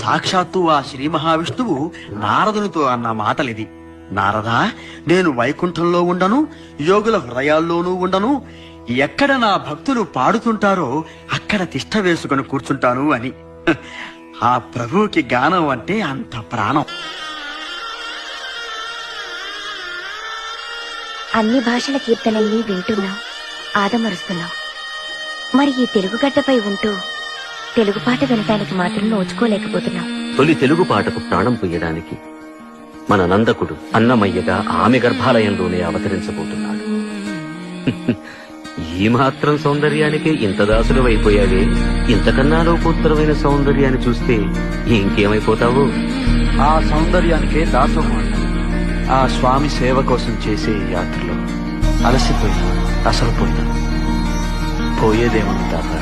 సాక్షాత్తు ఆ శ్రీ మహావిష్ణువు నారదునితో అన్న మాటలిది. నారదా, నేను వైకుంఠంలో ఉండను, యోగుల హృదయాల్లోనూ ఉండను. ఎక్కడ నా భక్తులు పాడుతుంటారో అక్కడ తిష్ట వేసుకుని కూర్చుంటాను అని. ఆ ప్రభువుకి గానం అంటే అంత ప్రాణం. అన్ని భాషల కీర్తనల్ని వింటున్నాం, ఆదమరుస్తున్నాం. మరి ఈ తెలుగు గడ్డపై ఉంటూ తెలుగు పాట వినటానికి మాత్రం నోచుకోలేకపోతున్నాం. తొలి తెలుగు పాటకు ప్రాణం పొయ్యడానికి మన నందకుడు అన్నమయ్యగా ఆమె గర్భాలయంలోనే అవతరించబోతున్నాడు. ఈ మాత్రం సౌందర్యానికే ఇంత దాసులు అయిపోయావే, ఇంతకన్నా లోకోత్తరమైన సౌందర్యాన్ని చూస్తే ఇంకేమైపోతావు? ఆ సౌందర్యానికే దాసోహం అంటారు. ఆ స్వామి సేవ కోసం చేసే యాత్రలో అలసిపోయినా అసలు పోయినా పోయేదేమని తాత.